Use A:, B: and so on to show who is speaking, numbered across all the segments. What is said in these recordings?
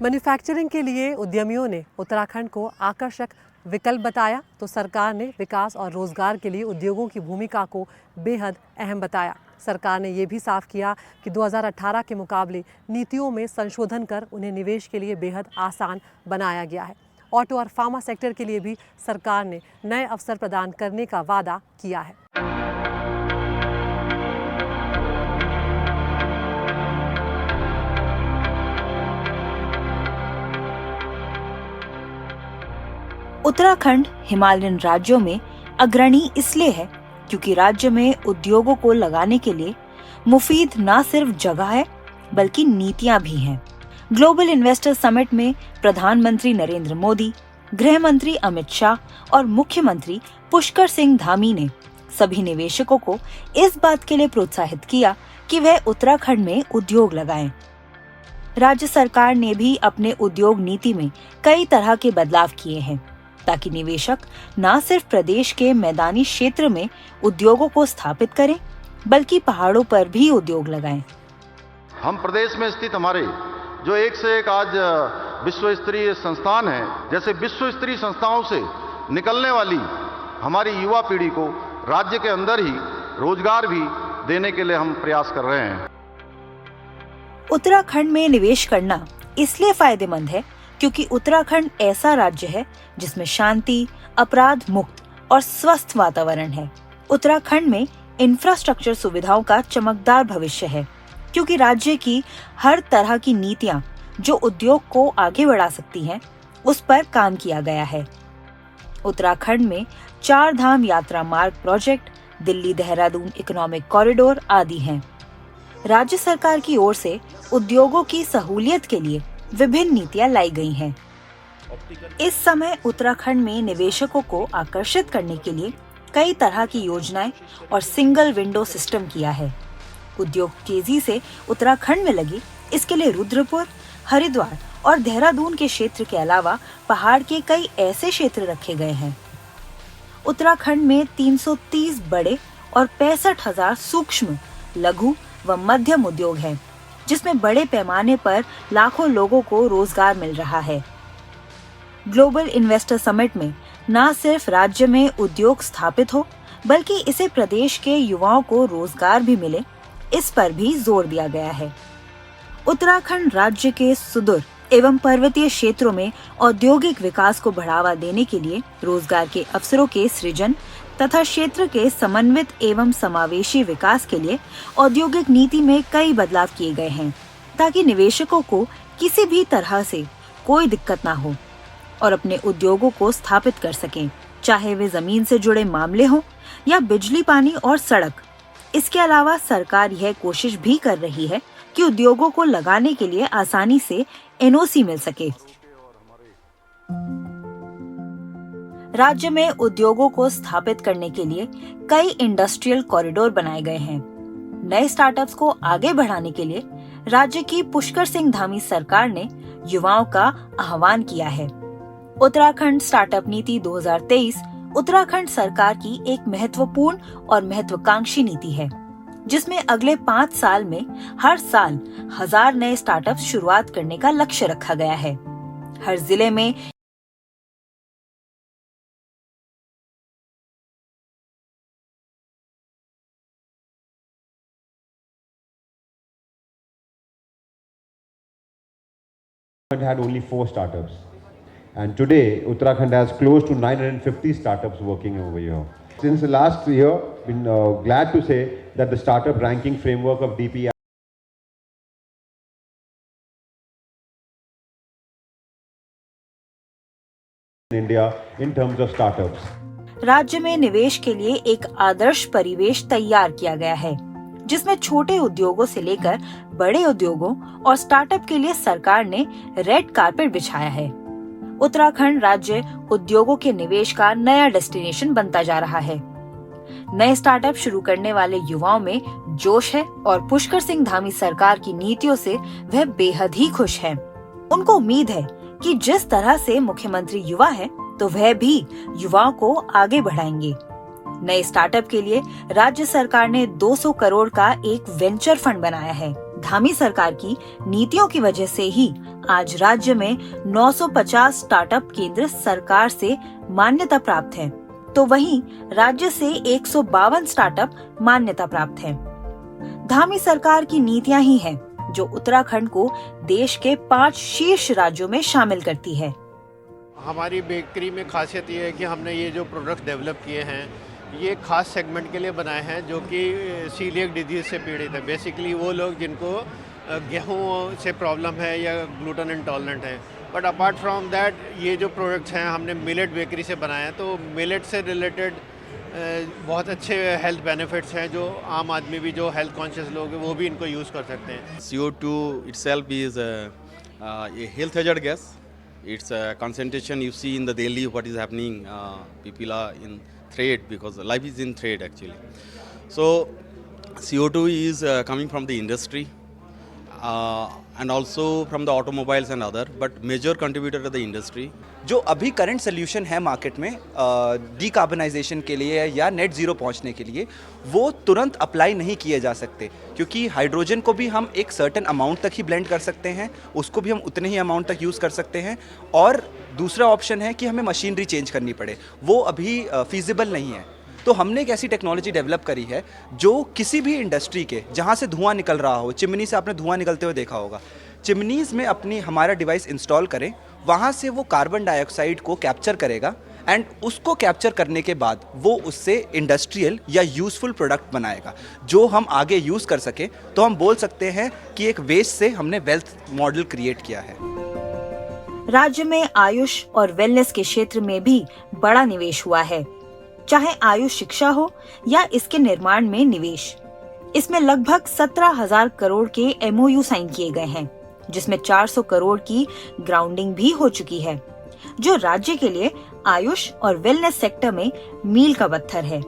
A: Manufacturing के लिए उद्यमियों ने उत्तराखंड को आकर्षक विकल्प बताया तो सरकार ने विकास और रोजगार के लिए उद्योगों की भूमिका को बेहद अहम बताया। सरकार ने ये भी साफ किया कि 2018 के मुकाबले नीतियों में संशोधन कर उन्हें निवेश के लिए बेहद आसान बनाया गया है। ऑटो और फार्मा सेक्टर के लिए भी सरकार ने नए अवसर प्रदान करने का वादा किया है।
B: उत्तराखंड हिमालयन राज्यों में अग्रणी इसलिए है क्योंकि राज्य में उद्योगों को लगाने के लिए मुफीद न सिर्फ जगह है बल्कि नीतियां भी हैं। ग्लोबल इन्वेस्टर समिट में प्रधानमंत्री नरेंद्र मोदी, गृह मंत्री अमित शाह और मुख्यमंत्री पुष्कर सिंह धामी ने सभी निवेशकों को इस बात के लिए प्रोत्साहित किया कि वह उत्तराखंड में उद्योग लगाएं। राज्य सरकार ने भी अपने उद्योग नीति में कई तरह के बदलाव किए हैं ताकि निवेशक न सिर्फ प्रदेश के मैदानी क्षेत्र में उद्योगों को स्थापित करें बल्कि पहाड़ों पर भी उद्योग लगाएं।
C: हम प्रदेश में स्थित हमारे जो एक से एक आज विश्व स्तरीय संस्थान हैं, जैसे विश्व स्तरीय संस्थाओं से निकलने वाली हमारी युवा पीढ़ी को राज्य के अंदर ही रोजगार भी देने के लिए हम प्रयास कर रहे हैं।
B: उत्तराखंड में निवेश करना इसलिए फायदेमंद है क्योंकि उत्तराखंड ऐसा राज्य है जिसमें शांति, अपराध मुक्त और स्वस्थ वातावरण है। उत्तराखंड में इंफ्रास्ट्रक्चर सुविधाओं का चमकदार भविष्य है क्योंकि राज्य की हर तरह की नीतियां जो उद्योग को आगे बढ़ा सकती हैं, उस पर काम किया गया है। उत्तराखंड में 4 धाम यात्रा मार्ग project, Delhi Dehradun economic corridor आदि हैं। राज्य सरकार की ओर से उद्योगों की सहूलियत के लिए विभिन्न नीतियां लाई गई हैं। इस समय उत्तराखंड में निवेशकों को आकर्षित करने के लिए कई तरह की योजनाएं और सिंगल विंडो सिस्टम किया है। उद्योग तेजी से उत्तराखंड में लगी, इसके लिए रुद्रपुर, हरिद्वार और देहरादून के क्षेत्र के अलावा पहाड़ के कई ऐसे क्षेत्र रखे गए हैं। उत्तराखंड में 330 बड़े और 65,000 सूक्ष्म, लघु व मध्यम उद्योग हैं, जिसमें बड़े पैमाने पर लाखों लोगों को रोजगार मिल रहा है। ग्लोबल इन्वेस्टर समिट में न सिर्फ राज्य में उद्योग स्थापित हो बल्कि इसे प्रदेश के युवाओं को रोजगार भी मिले, इस पर भी जोर दिया गया है। उत्तराखंड राज्य के सुदूर एवं पर्वतीय क्षेत्रों में औद्योगिक विकास को बढ़ावा देने के लिए रोजगार के अवसरों के सृजन तथा क्षेत्र के समन्वित एवं समावेशी विकास के लिए औद्योगिक नीति में कई बदलाव किए गए हैं ताकि निवेशकों को किसी भी तरह से कोई दिक्कत ना हो और अपने उद्योगों को स्थापित कर सकें, चाहे वे जमीन से जुड़े मामले हों या बिजली, पानी और सड़क। इसके अलावा सरकार यह कोशिश भी कर रही है कि उद्योगों को लगाने के लिए आसानी से एनओसी मिल सके। राज्य में उद्योगों को स्थापित करने के लिए कई इंडस्ट्रियल कॉरिडोर बनाए गए हैं। नए स्टार्टअप्स को आगे बढ़ाने के लिए राज्य की पुष्कर सिंह धामी सरकार ने युवाओं का आह्वान किया है। उत्तराखंड स्टार्टअप नीति 2023 उत्तराखंड सरकार की एक महत्वपूर्ण और महत्वाकांक्षी नीति है, जिसमें अगले 5 साल में हर साल 1000 नए स्टार्टअप शुरुआत करने का लक्ष्य रखा गया है। हर जिले में
D: had only 4 startups, and today Uttarakhand has close to 950 startups working over here. Since the last year, been glad to say that the startup ranking framework of DPI in India in terms of startups.
B: राज्य में निवेश के लिए एक आदर्श परिवेश तैयार किया गया है, जिसमें छोटे उद्योगों से लेकर बड़े उद्योगों और स्टार्टअप के लिए सरकार ने रेड कारपेट बिछाया है। उत्तराखंड राज्य उद्योगों के निवेश का नया डेस्टिनेशन बनता जा रहा है। नए स्टार्टअप शुरू करने वाले युवाओं में जोश है और पुष्कर सिंह धामी सरकार की नीतियों से वह बेहद ही खुश हैं। उनको उम्मीद है कि जिस तरह से मुख्यमंत्री युवा है, तो वह भी युवाओं को आगे बढ़ाएंगे। नए स्टार्टअप के लिए राज्य सरकार ने 200 करोड़ का एक वेंचर फंड बनाया है, धामी सरकार की नीतियों की वजह से ही आज राज्य में 950 स्टार्टअप केंद्र सरकार से मान्यता प्राप्त हैं, तो वहीं राज्य से 152 स्टार्टअप मान्यता प्राप्त हैं। धामी सरकार की नीतियां ही हैं जो उत्तराखंड को देश के 5 शीर्ष राज्यों में शामिल करती है।
E: हमारी बेकरी में खासियत ये है कि हमने ये जो प्रोडक्ट डेवलप किए हैं ये खास सेगमेंट के लिए बनाए हैं जो कि सीलिएक डिजीज़ से पीड़ित है। बेसिकली वो लोग जिनको गेहूं से प्रॉब्लम है या ग्लूटेन इंटॉलरेंट है। बट अपार्ट फ्रॉम दैट ये जो प्रोडक्ट्स हैं हमने मिलेट बेकरी से बनाए हैं, तो मिलेट से रिलेटेड बहुत अच्छे हेल्थ बेनिफिट्स हैं जो आम आदमी भी, जो हेल्थ कॉन्शियस लोग हैं, वो भी इनको यूज़ कर सकते हैं।
F: CO2 itself is a health hazard gas. Its concentration you see in the daily what is happening. People are in threat because life is in threat actually. So CO2 is coming from the industry and also from the automobiles and other, but major contributor to the industry.
G: जो अभी current solution है market में decarbonisation के लिए या net zero पहुंचने के लिए, वो तुरंत अप्लाई नहीं किए जा सकते, क्योंकि हाइड्रोजन को भी हम एक सर्टेन अमाउंट तक ही ब्लेंड कर सकते हैं, उसको भी हम उतने ही अमाउंट तक यूज़ कर सकते हैं। और दूसरा ऑप्शन है कि हमें मशीनरी चेंज करनी पड़े, वो अभी फीजिबल नहीं है। तो हमने एक ऐसी टेक्नोलॉजी डेवलप करी है जो किसी भी इंडस्ट्री के जहाँ से धुआं निकल रहा हो, चिमनी से आपने धुआं निकलते हुए देखा होगा, चिमनीज़ में अपनी हमारा डिवाइस इंस्टॉल करें, वहाँ से वो कार्बन डाइऑक्साइड को कैप्चर करेगा एंड उसको कैप्चर करने के बाद वो उससे इंडस्ट्रियल या यूज़फुल प्रोडक्ट बनाएगा जो हम आगे यूज़ कर सकें। तो हम बोल सकते हैं कि एक वेस्ट से हमने वेल्थ मॉडल क्रिएट किया है।
B: राज्य में आयुष और वेलनेस के क्षेत्र में भी बड़ा निवेश हुआ है, चाहे आयुष शिक्षा हो या इसके निर्माण में निवेश। इसमें लगभग 17,000 करोड़ के MOU साइन किए गए हैं, जिसमें 400 करोड़ की ग्राउंडिंग भी हो चुकी है, जो राज्य के लिए आयुष और वेलनेस सेक्टर में मील का पत्थर है।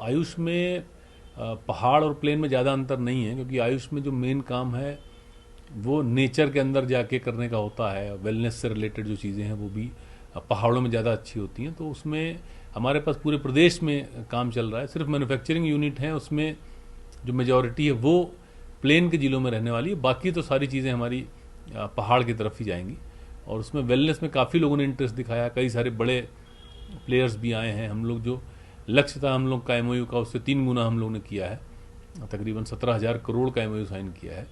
H: आयुष में पहाड़ और प्लेन में ज़्यादा अंतर नहीं है, क्योंकि आयुष में जो मेन काम है वो नेचर के अंदर जाके करने का होता है। वेलनेस से रिलेटेड जो चीज़ें हैं वो भी पहाड़ों में ज़्यादा अच्छी होती हैं। तो उसमें हमारे पास पूरे प्रदेश में काम चल रहा है। सिर्फ मैन्युफैक्चरिंग यूनिट है, उसमें जो मेजॉरिटी है वो प्लेन के जिलों में रहने वाली है, बाकी तो सारी चीज़ें हमारी पहाड़ की तरफ ही जाएंगी। और उसमें वेलनेस में काफ़ी लोगों ने इंटरेस्ट दिखाया, कई सारे बड़े प्लेयर्स भी आए हैं। हम लोग जो लक्ष्य था हम लोग का MOU का, उससे 3 गुना हम लोग ने किया है, तकरीबन 17,000 करोड़ का MOU साइन किया है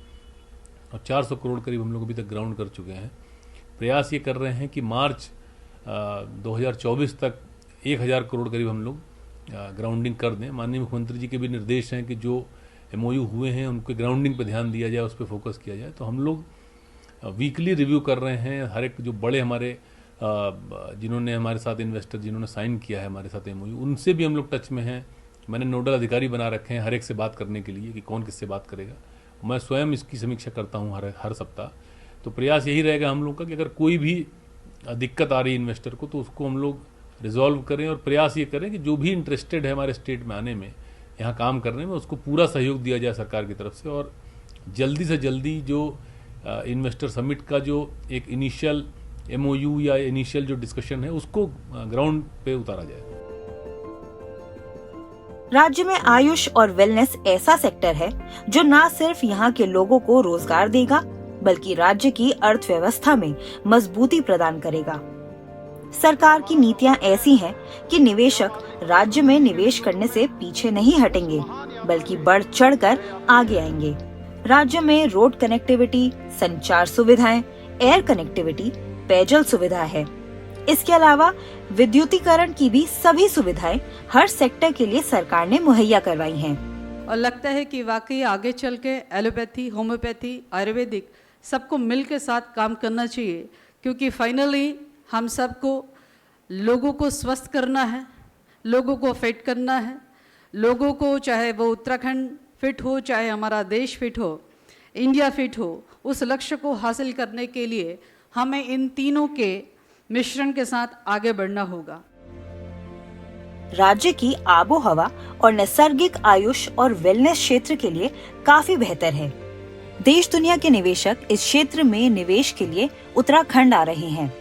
H: और 400 करोड़ करीब हम लोग अभी तक ग्राउंड कर चुके हैं। प्रयास ये कर रहे हैं कि मार्च 2024 तक 1,000 करोड़ करीब हम लोग ग्राउंडिंग कर दें। माननीय मुख्यमंत्री जी के भी निर्देश हैं कि जो MOU हुए हैं उनके ग्राउंडिंग पर ध्यान दिया जाए, उस पर फोकस किया जाए। तो हम लोग वीकली रिव्यू कर रहे हैं। हर एक जो बड़े हमारे जिन्होंने हमारे साथ इन्वेस्टर जिन्होंने साइन किया है हमारे साथ MOU, उनसे भी हम लोग टच में हैं। मैंने नोडल अधिकारी बना रखे हैं हर एक से बात करने के लिए कि कौन किससे बात करेगा। मैं स्वयं इसकी समीक्षा करता हूँ हर सप्ताह। तो प्रयास यही रहेगा हम लोग का कि अगर कोई भी दिक्कत आ रही है इन्वेस्टर को, तो उसको हम लोग रिजॉल्व करें और प्रयास ये करें कि जो भी इंटरेस्टेड है हमारे स्टेट में आने में, यहाँ काम करने में, उसको पूरा सहयोग दिया जाए सरकार की तरफ से। और जल्दी से जल्दी जो इन्वेस्टर समिट का जो एक इनिशियल MOU या इनिशियल जो डिस्कशन है उसको ग्राउंड पे उतारा जाए।
B: राज्य में आयुष और वेलनेस ऐसा सेक्टर है जो न सिर्फ यहाँ के लोगों को रोजगार देगा, बल्कि राज्य की अर्थव्यवस्था में मजबूती प्रदान करेगा। सरकार की नीतियाँ ऐसी हैं कि निवेशक राज्य में निवेश करने से पीछे नहीं हटेंगे, बल्कि बढ़ चढ़कर आगे आएंगे। राज्य में रोड कनेक्टिविटी, संचार सुविधाएं, एयर कनेक्टिविटी, पेयजल सुविधा है। इसके अलावा विद्युतीकरण की भी सभी सुविधाएं हर सेक्टर के लिए सरकार ने मुहैया करवाई हैं।
I: और लगता है कि वाकई आगे चल के एलोपैथी, होम्योपैथी, आयुर्वेदिक सबको मिल के साथ काम करना चाहिए, क्योंकि फाइनली हम सबको लोगों को स्वस्थ करना है, लोगों को फिट करना है। लोगों को, चाहे वो उत्तराखंड फिट हो, चाहे हमारा देश फिट हो, इंडिया फिट हो, उस लक्ष्य को हासिल करने के लिए हमें इन तीनों के मिश्रण के साथ आगे बढ़ना होगा।
B: राज्य की आबो हवा और नैसर्गिक आयुष और वेलनेस क्षेत्र के लिए काफी बेहतर है। देश दुनिया के निवेशक इस क्षेत्र में निवेश के लिए उत्तराखंड आ रहे हैं।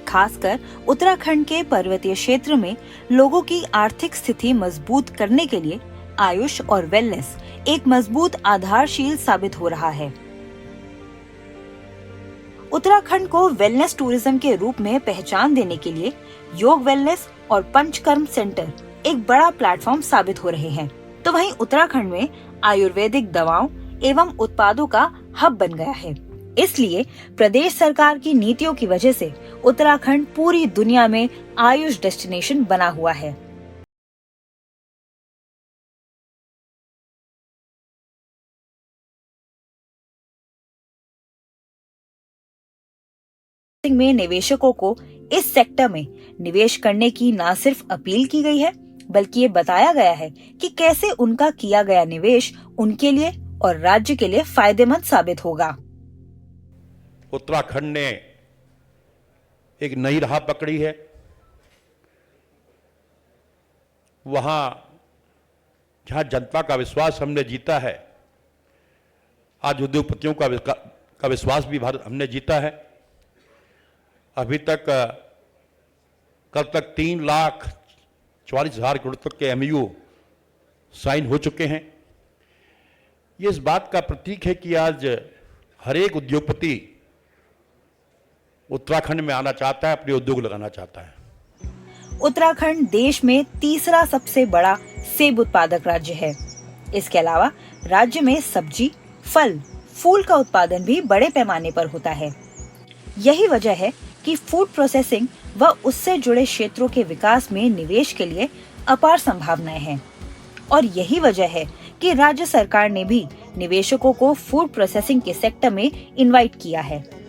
B: खासकर उत्तराखंड के पर्वतीय क्षेत्र में लोगों की आर्थिक स्थिति मजबूत करने के लिए आयुष और वेलनेस एक मजबूत आधारशील साबित हो रहा है। उत्तराखंड को वेलनेस टूरिज्म के रूप में पहचान देने के लिए योग वेलनेस और पंचकर्म सेंटर एक बड़ा प्लेटफॉर्म साबित हो रहे हैं। तो वहीं उत्तराखंड में आयुर्वेदिक दवाओं एवं उत्पादों का हब बन गया है। इसलिए प्रदेश सरकार की नीतियों की वजह से उत्तराखंड पूरी दुनिया में आयुष डेस्टिनेशन बना हुआ है। में निवेशकों को इस सेक्टर में निवेश करने की न सिर्फ अपील की गई है, बल्कि ये बताया गया है कि कैसे उनका किया गया निवेश उनके लिए और राज्य के लिए फायदेमंद साबित होगा।
J: उत्तराखंड ने एक नई राह पकड़ी है। वहां जहां जनता का विश्वास हमने जीता है, आज उद्योगपतियों का विश्वास भी हमने जीता है। अभी तक कल तक 3,44,000 करोड़ तक के MOU साइन हो चुके हैं। ये इस बात का प्रतीक है कि आज हर एक उद्योगपति उत्तराखंड में आना चाहता है, अपने उद्योग लगाना चाहता है।
B: उत्तराखंड देश में तीसरा सबसे बड़ा सेब उत्पादक राज्य है। इसके अलावा राज्य में सब्जी, फल, फूल का उत्पादन भी बड़े पैमाने पर होता है। यही वजह है कि फूड प्रोसेसिंग व उससे जुड़े क्षेत्रों के विकास में निवेश के लिए अपार संभावनाएं हैं। और यही वजह है कि राज्य सरकार ने भी निवेशकों को फूड प्रोसेसिंग के सेक्टर में इनवाइट किया है।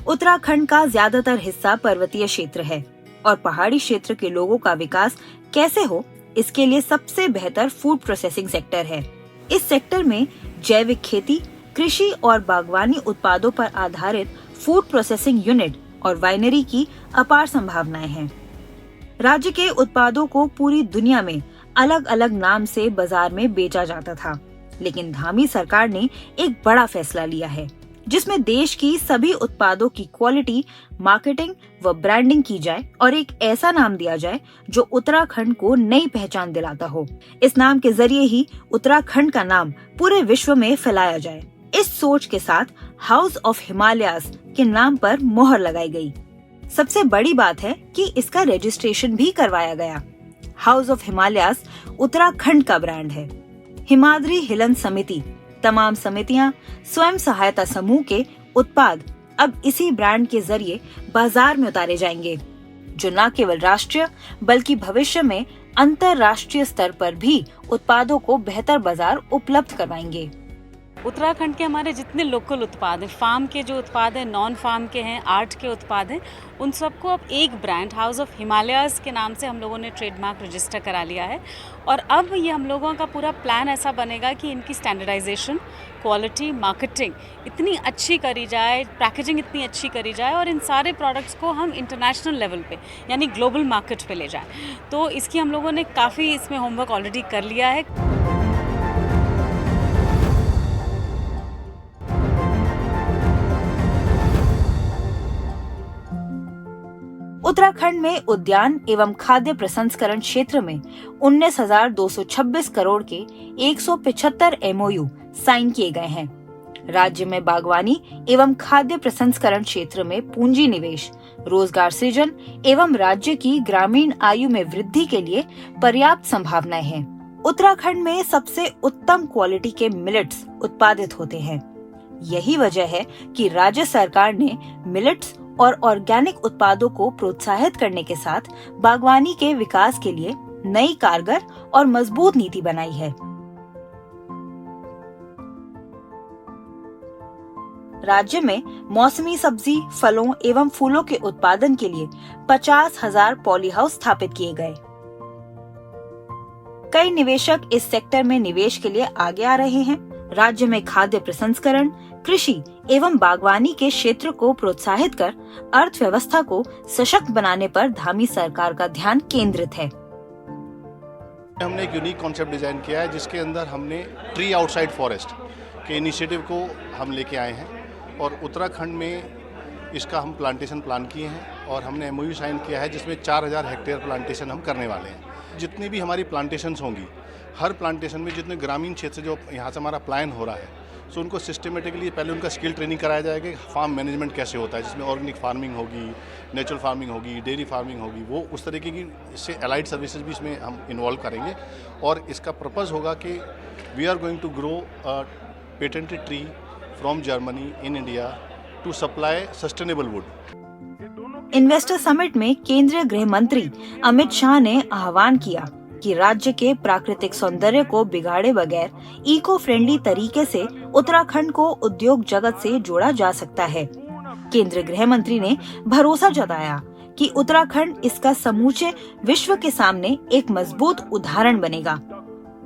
B: उत्तराखंड का ज्यादातर हिस्सा पर्वतीय क्षेत्र है और पहाड़ी क्षेत्र के लोगों का विकास कैसे हो, इसके लिए सबसे बेहतर फूड प्रोसेसिंग सेक्टर है। इस सेक्टर में जैविक खेती, कृषि और बागवानी उत्पादों पर आधारित फूड प्रोसेसिंग यूनिट और वाइनरी की अपार संभावनाएं हैं। राज्य के उत्पादों को पूरी दुनिया में अलग अलग नाम से बाजार में बेचा जाता था, लेकिन धामी सरकार ने एक बड़ा फैसला लिया है, जिसमें देश की सभी उत्पादों की क्वालिटी, मार्केटिंग व ब्रांडिंग की जाए और एक ऐसा नाम दिया जाए जो उत्तराखंड को नई पहचान दिलाता हो। इस नाम के जरिए ही उत्तराखंड का नाम पूरे विश्व में फैलाया जाए। इस सोच के साथ हाउस ऑफ हिमालयाज के नाम पर मोहर लगाई गई। सबसे बड़ी बात है कि इसका रजिस्ट्रेशन भी करवाया गया। हाउस ऑफ हिमालयाज उत्तराखंड का ब्रांड है। हिमाद्री हिलन समिति तमाम समितियां, स्वयं सहायता समूह के उत्पाद अब इसी ब्रांड के जरिए बाजार में उतारे जाएंगे, जो न केवल राष्ट्रीय बल्कि भविष्य में अंतर्राष्ट्रीय स्तर पर भी उत्पादों को बेहतर बाजार उपलब्ध करवाएंगे।
K: उत्तराखंड के हमारे जितने लोकल उत्पाद हैं, फार्म के जो उत्पाद हैं, नॉन फार्म के हैं, आर्ट के उत्पाद हैं, उन सबको अब एक ब्रांड हाउस ऑफ हिमालयाज के नाम से हम लोगों ने ट्रेडमार्क रजिस्टर करा लिया है। और अब ये हम लोगों का पूरा प्लान ऐसा बनेगा कि इनकी स्टैंडर्डाइजेशन, क्वालिटी, मार्केटिंग इतनी अच्छी करी जाए, पैकेजिंग इतनी अच्छी करी जाए और इन सारे प्रोडक्ट्स को हम इंटरनेशनल लेवल पे यानी ग्लोबल मार्केट पे ले जाएं। तो इसकी हम लोगों ने काफ़ी इसमें होमवर्क ऑलरेडी कर लिया है।
B: उत्तराखंड में उद्यान एवं खाद्य प्रसंस्करण क्षेत्र में 19,226 करोड़ के 175 MOU साइन किए गए हैं। राज्य में बागवानी एवं खाद्य प्रसंस्करण क्षेत्र में पूंजी निवेश, रोजगार सृजन एवं राज्य की ग्रामीण आयु में वृद्धि के लिए पर्याप्त संभावनाएं हैं। उत्तराखंड में सबसे उत्तम क्वालिटी के मिलेट्स उत्पादित होते हैं। यही वजह है कि राज्य सरकार ने मिलेट्स और ऑर्गेनिक उत्पादों को प्रोत्साहित करने के साथ बागवानी के विकास के लिए नई कारगर और मजबूत नीति बनाई है। राज्य में मौसमी सब्जी, फलों एवं फूलों के उत्पादन के लिए 50,000 पॉली हाउस स्थापित किए गए। कई निवेशक इस सेक्टर में निवेश के लिए आगे आ रहे हैं। राज्य में खाद्य प्रसंस्करण, कृषि एवं बागवानी के क्षेत्र को प्रोत्साहित कर अर्थव्यवस्था को सशक्त बनाने पर धामी सरकार का ध्यान केंद्रित है।
L: हमने एक यूनिक कॉन्सेप्ट डिजाइन किया है, जिसके अंदर हमने ट्री आउटसाइड फॉरेस्ट के इनिशिएटिव को हम लेके आए हैं और उत्तराखंड में इसका हम प्लांटेशन प्लान किए हैं और हमने MOU साइन किया है, जिसमें 4,000 हेक्टेयर प्लांटेशन हम करने वाले हैं। जितनी भी हमारी प्लांटेशंस होंगी, हर प्लांटेशन में जितने ग्रामीण क्षेत्र से जो यहाँ से हमारा प्लान हो रहा है, सो उनको सिस्टमेटिकली पहले उनका स्किल ट्रेनिंग कराया जाएगा कि फार्म मैनेजमेंट कैसे होता है, जिसमें ऑर्गेनिक फार्मिंग होगी, नेचुरल फार्मिंग होगी, डेयरी फार्मिंग होगी, वो उस तरीके की इससे एलाइड सर्विसेज भी इसमें हम इन्वॉल्व करेंगे। और इसका पर्पज़ होगा कि we are going to grow a patented tree from Germany in India to supply sustainable wood.
B: Investor summit में केंद्रीय गृह मंत्री अमित शाह ने आह्वान किया कि राज्य के प्राकृतिक सौंदर्य को बिगाड़े बगैर इको फ्रेंडली तरीके से उत्तराखंड को उद्योग जगत से जोड़ा जा सकता है। केंद्रीय गृह मंत्री ने भरोसा जताया कि उत्तराखंड इसका समूचे विश्व के सामने एक मजबूत उदाहरण बनेगा,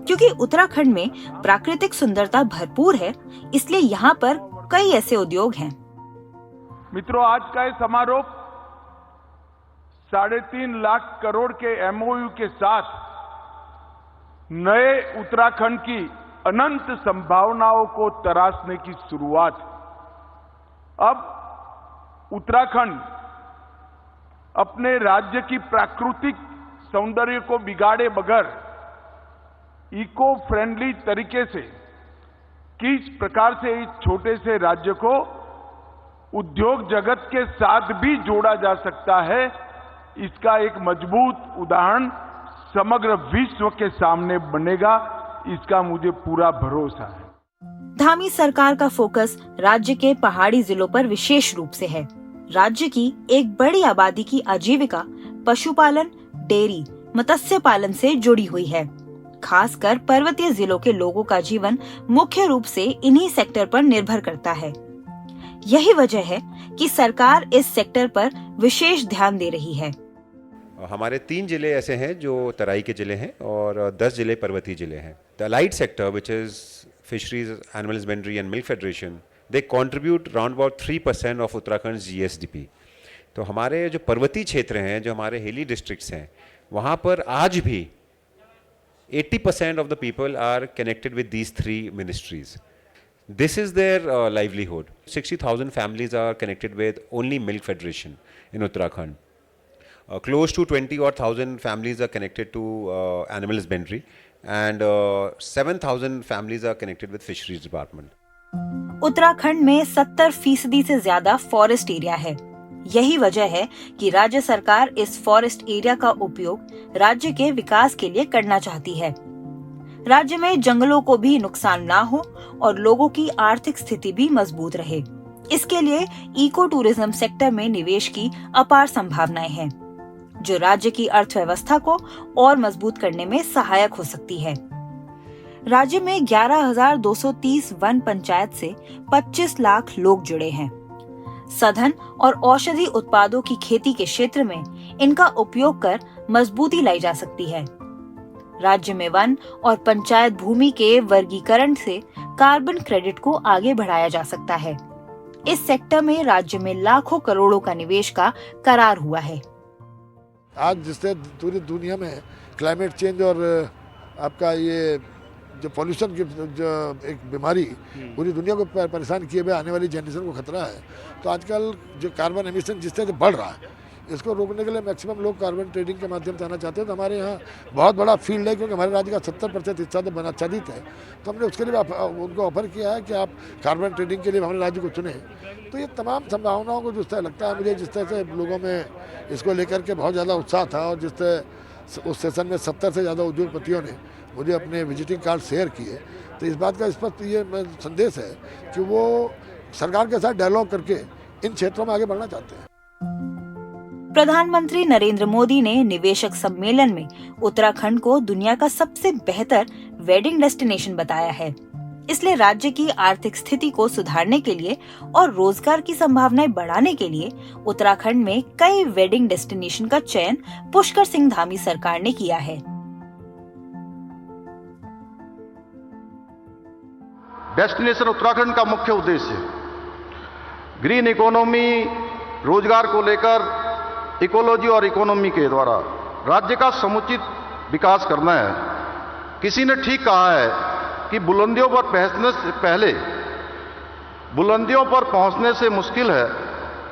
B: क्योंकि उत्तराखंड में प्राकृतिक सुंदरता भरपूर है, इसलिए यहाँ पर कई ऐसे उद्योग हैं।
M: मित्रों, आज का ये समारोह 3.5 लाख करोड़ के MOU के साथ नए उत्तराखंड की अनंत संभावनाओं को तराशने की शुरुआत। अब उत्तराखंड अपने राज्य की प्राकृतिक सौंदर्य को बिगाड़े बगैर इको फ्रेंडली तरीके से किस प्रकार से इस छोटे से राज्य को उद्योग जगत के साथ भी जोड़ा जा सकता है, इसका एक मजबूत उदाहरण समग्र विश्व के सामने बनेगा, इसका मुझे पूरा भरोसा है।
B: धामी सरकार का फोकस राज्य के पहाड़ी जिलों पर विशेष रूप से है। राज्य की एक बड़ी आबादी की आजीविका पशुपालन, डेयरी, मत्स्य पालन से जुड़ी हुई है। खासकर पर्वतीय जिलों के लोगों का जीवन मुख्य रूप से इन्हीं सेक्टर पर निर्भर करता है। यही वजह है कि सरकार इस सेक्टर पर विशेष ध्यान दे रही है।
D: हमारे 3 जिले ऐसे हैं जो तराई के जिले हैं और 10 जिले पर्वतीय जिले हैं। The allied sector which is fisheries, animal husbandry and milk federation, they contribute around about 3% of Uttarakhand GSDP। तो हमारे जो पर्वतीय क्षेत्र हैं, जो हमारे हिली डिस्ट्रिक्ट्स हैं, वहाँ पर आज भी 80% of the people are connected with these 3 ministries. This is their livelihood. 60,000 families are connected with only Milk Federation in Uttarakhand. Close to 20,000 families are connected to Animal Husbandry, and 7,000 families are connected with Fisheries Department.
B: Uttarakhand में 70% से ज्यादा forest area है। यही वजह है कि राज्य सरकार इस फॉरेस्ट एरिया का उपयोग राज्य के विकास के लिए करना चाहती है। राज्य में जंगलों को भी नुकसान ना हो और लोगों की आर्थिक स्थिति भी मजबूत रहे। इसके लिए इको टूरिज्म सेक्टर में निवेश की अपार संभावनाएं हैं, जो राज्य की अर्थव्यवस्था को और मजबूत करने में सहायक हो सकती है। राज्य में 11,230 वन पंचायत से 25 लाख लोग जुड़े हैं। सघन और औषधि उत्पादों की खेती के क्षेत्र में इनका उपयोग कर मजबूती लाई जा सकती है। राज्य में वन और पंचायत भूमि के वर्गीकरण से कार्बन क्रेडिट को आगे बढ़ाया जा सकता है। इस सेक्टर में राज्य में लाखों करोड़ों का निवेश का करार हुआ है।
N: आज जिससे पूरी दुनिया में क्लाइमेट चेंज और आपका ये जो पॉल्यूशन की जो एक बीमारी पूरी दुनिया को परेशान किए हुए आने वाली जनरेशन को खतरा है, तो आजकल जो कार्बन एमिशन जिस तरह से बढ़ रहा है, इसको रोकने के लिए मैक्सिमम लोग कार्बन ट्रेडिंग के माध्यम से आना चाहते हैं। तो हमारे यहाँ बहुत बड़ा फील्ड है, क्योंकि हमारे राज्य का 70% हिस्सा तो आच्छादित है। तो हमने उसके लिए उनको ऑफर किया है कि आप कार्बन ट्रेडिंग के लिए हमारे राज्य को चुने। तो ये तमाम संभावनाओं को जिस तरह लगता है मुझे, जिस तरह से लोगों में इसको लेकर के बहुत ज़्यादा उत्साह था, और जिस तरह उस सेशन में 70 से ज़्यादा उद्योगपतियों ने मुझे अपने विजिटिंग कार्ड शेयर किए, तो इस बात का स्पष्ट ये संदेश है कि वो सरकार के साथ डायलॉग करके इन क्षेत्रों में आगे बढ़ना चाहते हैं।
B: प्रधानमंत्री नरेंद्र मोदी ने निवेशक सम्मेलन में उत्तराखंड को दुनिया का सबसे बेहतर वेडिंग डेस्टिनेशन बताया है। इसलिए राज्य की आर्थिक स्थिति को सुधारने के लिए और रोजगार की संभावनाएं बढ़ाने के लिए उत्तराखंड में कई वेडिंग डेस्टिनेशन का चयन पुष्कर सिंह धामी सरकार ने किया है।
C: डेस्टिनेशन उत्तराखंड का मुख्य उद्देश्य ग्रीन इकोनॉमी, रोजगार को लेकर इकोलॉजी और इकोनॉमी के द्वारा राज्य का समुचित विकास करना है। किसी ने ठीक कहा है कि बुलंदियों पर पहुंचने से पहले, बुलंदियों पर पहुंचने से मुश्किल है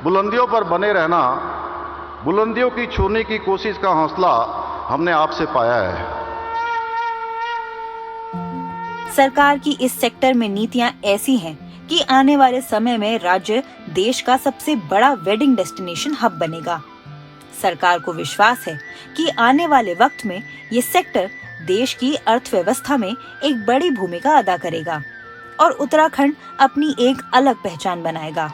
C: बुलंदियों पर बने रहना। बुलंदियों की छूने की कोशिश का हौसला हमने आपसे पाया है।
B: सरकार की इस सेक्टर में नीतियां ऐसी हैं कि आने वाले समय में राज्य देश का सबसे बड़ा वेडिंग डेस्टिनेशन हब बनेगा। सरकार को विश्वास है कि आने वाले वक्त में ये सेक्टर देश की अर्थव्यवस्था में एक बड़ी भूमिका अदा करेगा और उत्तराखंड अपनी एक अलग पहचान बनाएगा।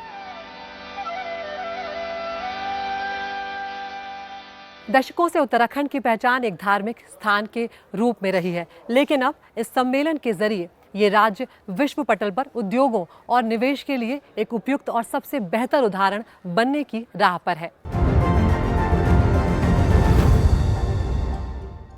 A: दशकों से उत्तराखंड की पहचान एक धार्मिक स्थान के रूप में रही है, लेकिन अब इस सम्मेलन के जरिए ये राज्य विश्व पटल पर उद्योगों और निवेश के लिए एक उपयुक्त और सबसे बेहतर उदाहरण बनने की राह पर है।